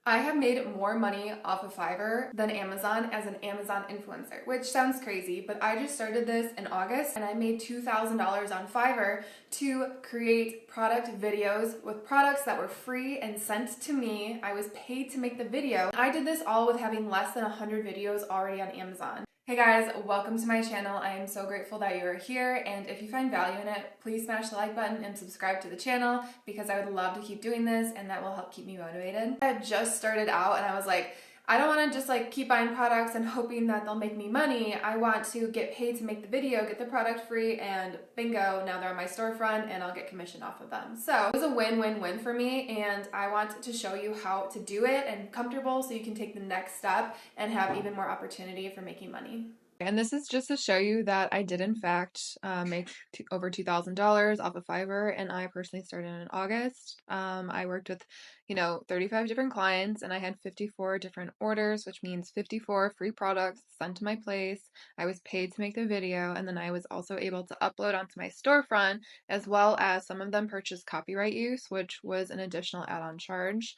I have made more money off of Fiverr than Amazon as an Amazon influencer, which sounds crazy, but I just started this in August and I made $2,000 on Fiverr to create product videos with products that were free and sent to me. I was paid to make the video. I did this all with having less than 100 videos already on Amazon. Hey guys, welcome to my channel. I am so grateful that you are here, and if you find value in it, please smash the like button and subscribe to the channel because I would love to keep doing this and that will help keep me motivated. I had just started out and I was like, I don't want to just keep buying products and hoping that they'll make me money. I want to get paid to make the video, get the product free, and bingo, now they're on my storefront and I'll get commission off of them. So it was a win-win-win for me, and I want to show you how to do it and comfortable so you can take the next step and have even more opportunity for making money. And this is just to show you that I did in fact make over $2,000 off of Fiverr, and I personally started in August. I worked with, 35 different clients, and I had 54 different orders, which means 54 free products sent to my place. I was paid to make the video, and then I was also able to upload onto my storefront, as well as some of them purchased copyright use, which was an additional add-on charge,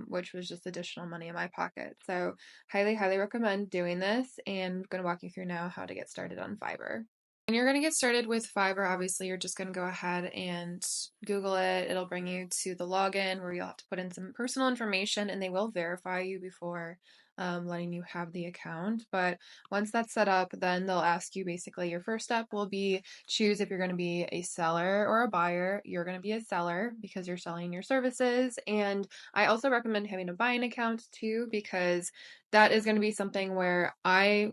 which was just additional money in my pocket. So highly, highly recommend doing this, and I'm going to walk you through now how to get started on Fiverr. When you're going to get started with Fiverr, obviously you're just going to go ahead and Google it. It'll bring you to the login where you'll have to put in some personal information, and they will verify you before letting you have the account. But once that's set up, then they'll ask you, basically your first step will be choose if you're going to be a seller or a buyer. You're going to be a seller because you're selling your services. And I also recommend having a buying account too, because that is going to be something where my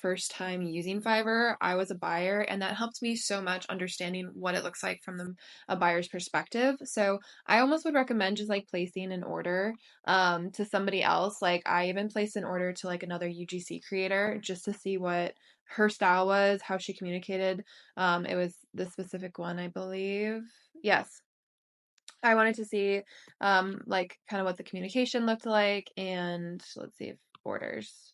first time using Fiverr, I was a buyer, and that helped me so much understanding what it looks like from a buyer's perspective. So I almost would recommend just placing an order to somebody else. Like, I even placed an order to another UGC creator just to see what her style was, how she communicated. It was the specific one, I believe. Yes. I wanted to see kind of what the communication looked like, and let's see if orders.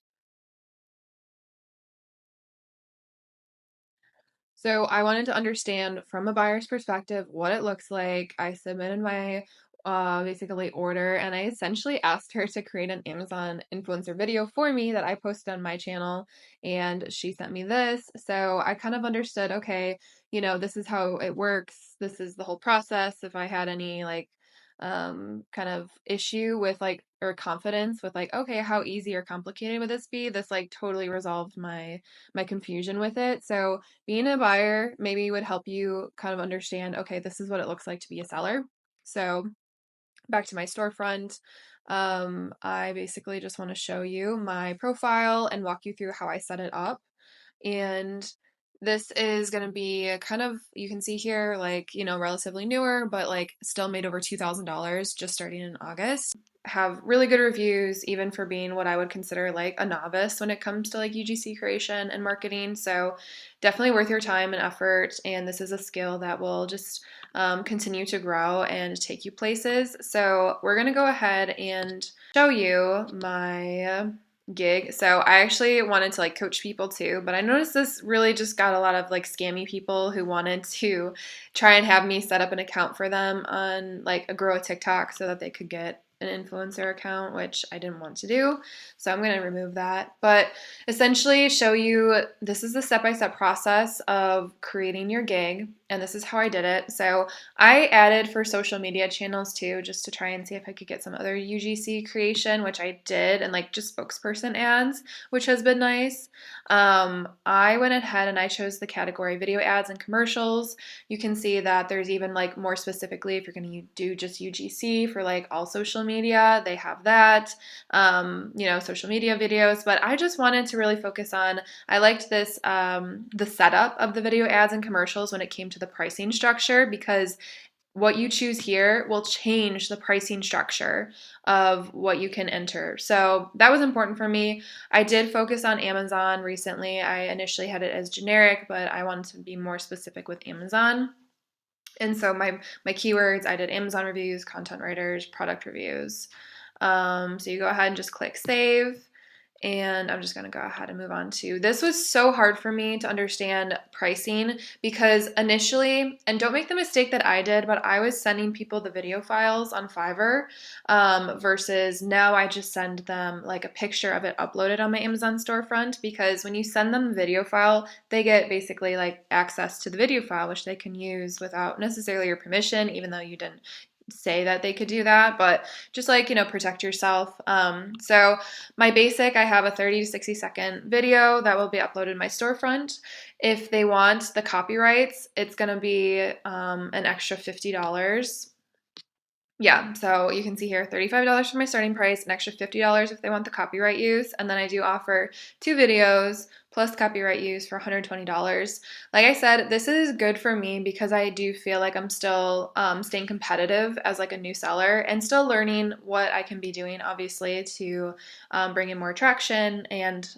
So I wanted to understand from a buyer's perspective what it looks like. I submitted my basically order, and I essentially asked her to create an Amazon influencer video for me that I posted on my channel, and she sent me this. So I kind of understood, okay, this is how it works. This is the whole process. If I had any kind of issue with or confidence with okay, how easy or complicated would this be? This totally resolved my confusion with it. So being a buyer maybe would help you kind of understand, okay, this is what it looks like to be a seller. So back to my storefront, I basically just want to show you my profile and walk you through how I set it up. And this is going to be kind of, you can see here, relatively newer, but still made over $2,000 just starting in August. Have really good reviews, even for being what I would consider a novice when it comes to UGC creation and marketing. So definitely worth your time and effort. And this is a skill that will just continue to grow and take you places. So we're going to go ahead and show you my gig. So I actually wanted to coach people too, but I noticed this really just got a lot of scammy people who wanted to try and have me set up an account for them on a grow a TikTok so that they could get an influencer account, which I didn't want to do. So I'm going to remove that. But essentially show you, this is the step-by-step process of creating your gig, and this is how I did it. So I added for social media channels too, just to try and see if I could get some other UGC creation, which I did, and just spokesperson ads, which has been nice. I went ahead and I chose the category video ads and commercials. You can see that there's even more specifically, if you're going to do just UGC for all social media, they have that, social media videos. But I just wanted to really focus on, I liked this, the setup of the video ads and commercials when it came to the pricing structure, because what you choose here will change the pricing structure of what you can enter. So that was important for me. I did focus on Amazon recently. I initially had it as generic, but I wanted to be more specific with Amazon. And so my keywords, I did Amazon reviews, content writers, product reviews. So you go ahead and just click save. And I'm just going to go ahead and move on to this. Was so hard for me to understand pricing because initially, and don't make the mistake that I did, but I was sending people the video files on Fiverr versus now I just send them like a picture of it uploaded on my Amazon storefront, because when you send them the video file, they get basically like access to the video file, which they can use without necessarily your permission, even though you didn't say that they could do that, but just like, protect yourself. So my basic, I have a 30 to 60-second video that will be uploaded in my storefront. If they want the copyrights, it's going to be an extra $50. Yeah, so you can see here, $35 for my starting price, an extra $50 if they want the copyright use, and then I do offer 2 videos plus copyright use for $120. Like I said, this is good for me because I do feel like I'm still staying competitive as like a new seller and still learning what I can be doing, obviously, to bring in more traction and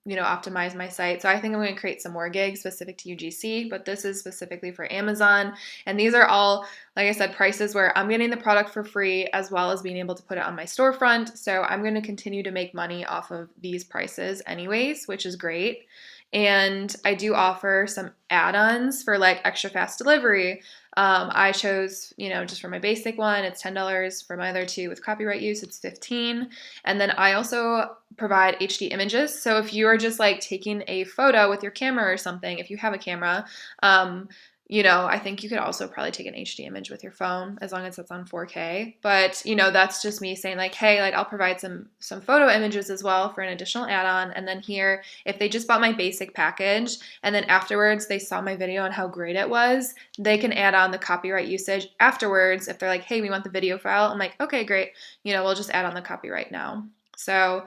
optimize my site. So I think I'm going to create some more gigs specific to UGC, but this is specifically for Amazon. And these are all, like I said, prices where I'm getting the product for free as well as being able to put it on my storefront. So I'm going to continue to make money off of these prices anyways, which is great. And I do offer some add-ons for like extra fast delivery. I chose, just for my basic one, it's $10. For my other 2 with copyright use, it's $15. And then I also provide HD images. So if you are just like taking a photo with your camera or something, if you have a camera, I think you could also probably take an HD image with your phone as long as it's on 4K. But, that's just me saying like, hey, like I'll provide some photo images as well for an additional add-on. And then here, if they just bought my basic package and then afterwards they saw my video and how great it was, they can add on the copyright usage afterwards. If they're like, hey, we want the video file, I'm like, okay, great. We'll just add on the copyright now. So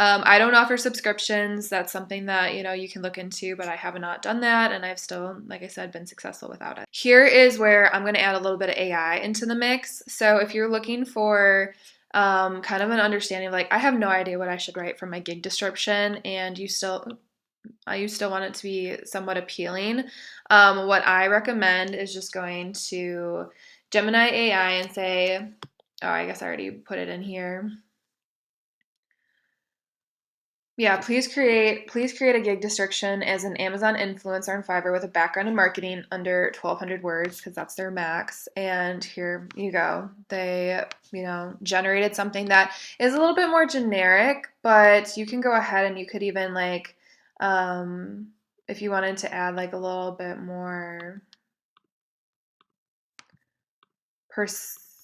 I don't offer subscriptions. That's something that, you can look into, but I have not done that. And I've still, like I said, been successful without it. Here is where I'm going to add a little bit of AI into the mix. So if you're looking for kind of an understanding of like, I have no idea what I should write for my gig description, and you still want it to be somewhat appealing, what I recommend is just going to Gemini AI and say, oh, I guess I already put it in here. Yeah, please create a gig description as an Amazon influencer on Fiverr with a background in marketing under 1,200 words, because that's their max. And here you go. They, generated something that is a little bit more generic, but you can go ahead and you could even like, if you wanted to add like a little bit more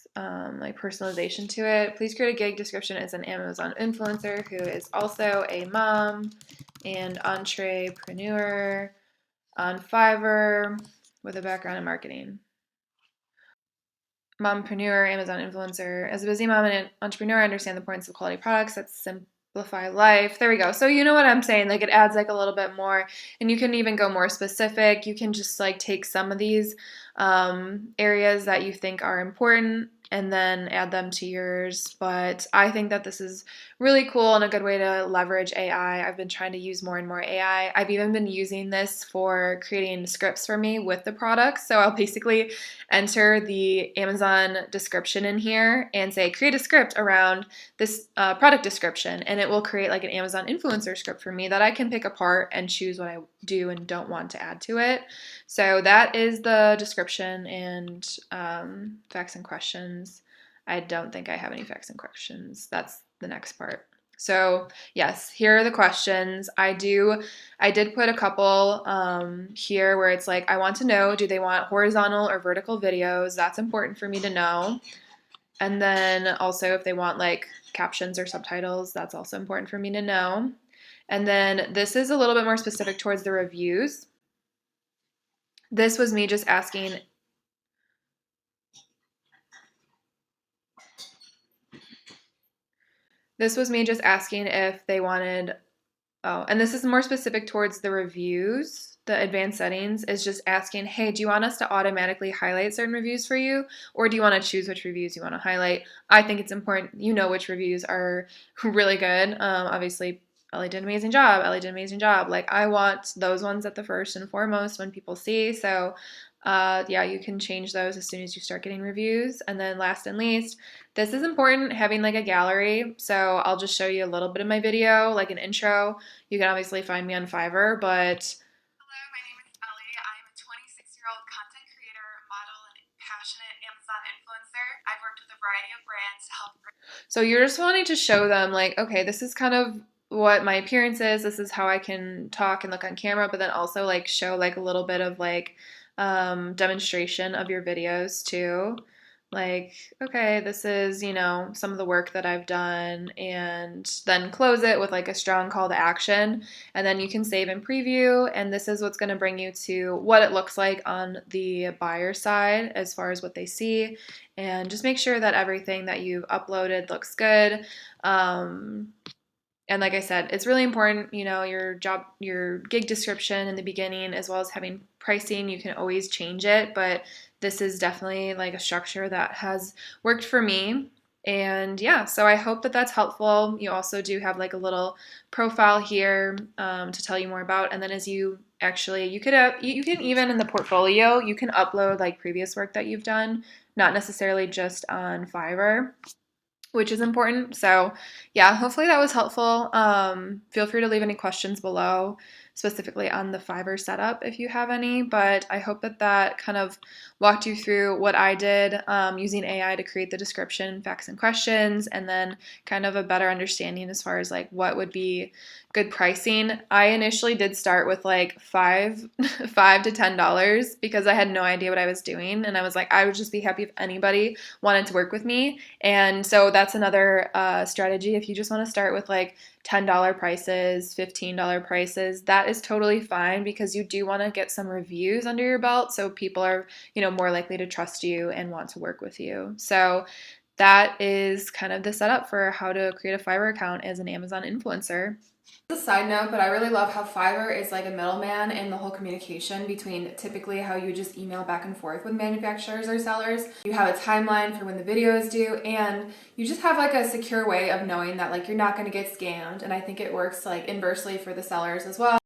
personalization to it. Please create a gig description as an Amazon influencer who is also a mom and entrepreneur on Fiverr with a background in marketing. Mompreneur, Amazon influencer. As a busy mom and an entrepreneur, I understand the importance of quality products that simplify life. There we go. So you know what I'm saying? Like it adds like a little bit more, and you can even go more specific. You can just like take some of these areas that you think are important and then add them to yours. But I think that this is really cool and a good way to leverage AI. I've been trying to use more and more AI. I've even been using this for creating scripts for me with the products. So I'll basically enter the Amazon description in here and say, create a script around this product description. And it will create like an Amazon influencer script for me that I can pick apart and choose what I do and don't want to add to it. So that is the description and facts and questions. I don't think I have any facts and questions. That's the next part. So yes, here are the questions. I did put a couple here where it's like, I want to know, do they want horizontal or vertical videos? That's important for me to know. And then also if they want like captions or subtitles, that's also important for me to know. And then this is a little bit more specific towards the reviews. This was me just asking if they wanted, and this is more specific towards the reviews. The advanced settings is just asking, hey, do you want us to automatically highlight certain reviews for you? Or do you want to choose which reviews you want to highlight? I think it's important, which reviews are really good. Obviously, Ellie did an amazing job. Ellie did an amazing job. Like, I want those ones at the first and foremost when people see. So Yeah, you can change those as soon as you start getting reviews. And then last and least, this is important, having like a gallery. So I'll just show you a little bit of my video, like an intro. You can obviously find me on Fiverr, but hello, my name is Ellie. I'm a 26-year-old content creator, model, and passionate Amazon influencer. I've worked with a variety of brands to help. So you're just wanting to show them like, okay, this is kind of what my appearance is. This is how I can talk and look on camera, but then also like show like a little bit of like demonstration of your videos too. Like, okay, this is, you know, some of the work that I've done, and then close it with like a strong call to action. And then you can save and preview. And this is what's going to bring you to what it looks like on the buyer side as far as what they see. And just make sure that everything that you've uploaded looks good. And like I said, it's really important, you know, your gig description in the beginning, as well as having pricing. You can always change it, but this is definitely like a structure that has worked for me. And yeah, so I hope that that's helpful. You also do have like a little profile here to tell you more about. And then as you actually, you can even in the portfolio, you can upload like previous work that you've done, not necessarily just on Fiverr, which is important. So, yeah, hopefully that was helpful. Feel free to leave any questions below, specifically on the Fiverr setup if you have any. But I hope that that kind of walked you through what I did using AI to create the description, facts, and questions, and then kind of a better understanding as far as like what would be good pricing. I initially did start with like five to $10 because I had no idea what I was doing, and I was like, I would just be happy if anybody wanted to work with me. And so that's another strategy. If you just want to start with like $10 prices, $15 prices, that is totally fine because you do want to get some reviews under your belt so people are, you know, more likely to trust you and want to work with you. So that is kind of the setup for how to create a Fiverr account as an Amazon influencer. As a side note, but I really love how Fiverr is like a middleman in the whole communication between typically how you just email back and forth with manufacturers or sellers. You have a timeline for when the video is due, and you just have like a secure way of knowing that like you're not going to get scammed. And I think it works like inversely for the sellers as well.